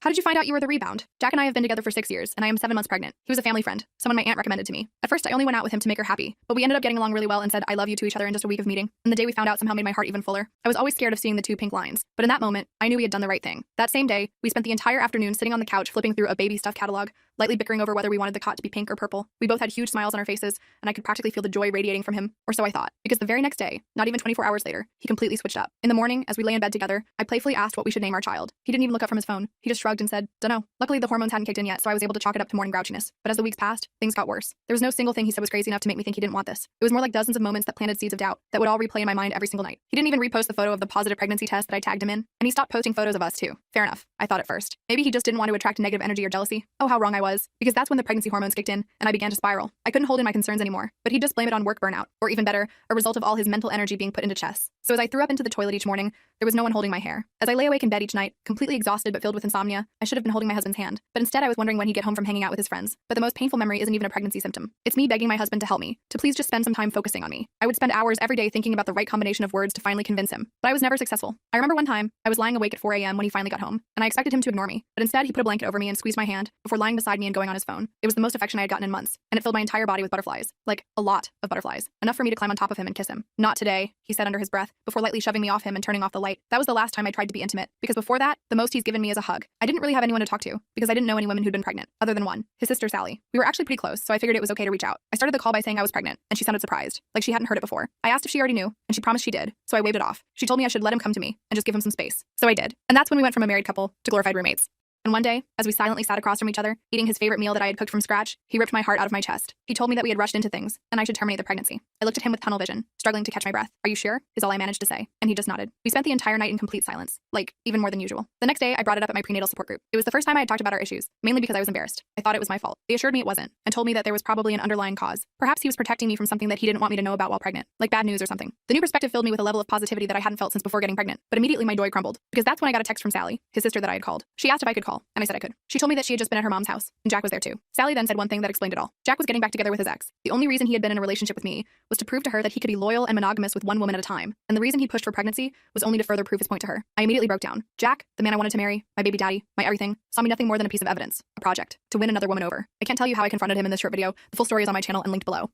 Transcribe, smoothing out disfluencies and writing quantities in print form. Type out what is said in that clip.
How did you find out you were the rebound? Jack and I have been together for 6 years, and I am 7 months pregnant. He was a family friend, someone my aunt recommended to me. At first, I only went out with him to make her happy, but we ended up getting along really well and said I love you to each other in just a week of meeting. And the day we found out somehow made my heart even fuller. I was always scared of seeing the 2 pink lines, but in that moment, I knew we had done the right thing. That same day, we spent the entire afternoon sitting on the couch flipping through a baby stuff catalog, lightly bickering over whether we wanted the cot to be pink or purple. We both had huge smiles on our faces, and I could practically feel the joy radiating from him, or so I thought, because the very next day, not even 24 hours later, he completely switched up. In the morning, as we lay in bed together, I playfully asked what we should name our child. He didn't even look up from his phone. He just shrugged and said, "Dunno." Luckily, the hormones hadn't kicked in yet, so I was able to chalk it up to morning grouchiness. But as the weeks passed, things got worse. There was no single thing he said was crazy enough to make me think he didn't want this. It was more like dozens of moments that planted seeds of doubt that would all replay in my mind every single night. He didn't even repost the photo of the positive pregnancy test that I tagged him in, and he stopped posting photos of us too. Fair enough, I thought at first. Maybe he just didn't want to attract negative energy or jealousy. Oh, how wrong I was. Because that's when the pregnancy hormones kicked in, and I began to spiral. I couldn't hold in my concerns anymore, but he'd just blame it on work burnout, or even better, a result of all his mental energy being put into chess. So as I threw up into the toilet each morning, there was no one holding my hair. As I lay awake in bed each night, completely exhausted but filled with insomnia, I should have been holding my husband's hand. But instead I was wondering when he'd get home from hanging out with his friends. But the most painful memory isn't even a pregnancy symptom. It's me begging my husband to help me, to please just spend some time focusing on me. I would spend hours every day thinking about the right combination of words to finally convince him. But I was never successful. I remember one time, I was lying awake at 4 a.m. when he finally got home, and I expected him to ignore me. But instead he put a blanket over me and squeezed my hand before lying beside me and going on his phone. It was the most affection I had gotten in months, and it filled my entire body with butterflies. Like, a lot of butterflies. Enough for me to climb on top of him and kiss him. "Not today," he said under his breath, before lightly shoving me off him and turning off the light. That was the last time I tried to be intimate, because before that, the most he's given me is a hug. I didn't really have anyone to talk to, because I didn't know any women who'd been pregnant, other than one, his sister Sally. We were actually pretty close, so I figured it was okay to reach out. I started the call by saying I was pregnant, and she sounded surprised, like she hadn't heard it before. I asked if she already knew, and she promised she did, so I waved it off. She told me I should let him come to me, and just give him some space. So I did. And that's when we went from a married couple to glorified roommates. And one day, as we silently sat across from each other, eating his favorite meal that I had cooked from scratch, he ripped my heart out of my chest. He told me that we had rushed into things, and I should terminate the pregnancy. I looked at him with tunnel vision, struggling to catch my breath. "Are you sure?" is all I managed to say, and he just nodded. We spent the entire night in complete silence, like, even more than usual. The next day, I brought it up at my prenatal support group. It was the first time I had talked about our issues, mainly because I was embarrassed. I thought it was my fault. They assured me it wasn't, and told me that there was probably an underlying cause. Perhaps he was protecting me from something that he didn't want me to know about while pregnant, like bad news or something. The new perspective filled me with a level of positivity that I hadn't felt since before getting pregnant, but immediately my joy crumbled, because that's when I got a text from Sally, his sister that I had called. She asked if I could call, and I said I could. She told me that she had just been at her mom's house, and Jack was there too. Sally then said one thing that explained it all. Jack was getting back together with his ex. The only reason he had been in a relationship with me was to prove to her that he could be loyal and monogamous with one woman at a time, and the reason he pushed for pregnancy was only to further prove his point to her. I immediately broke down. Jack, the man I wanted to marry, my baby daddy, my everything, saw me nothing more than a piece of evidence, a project, to win another woman over. I can't tell you how I confronted him in this short video. The full story is on my channel and linked below.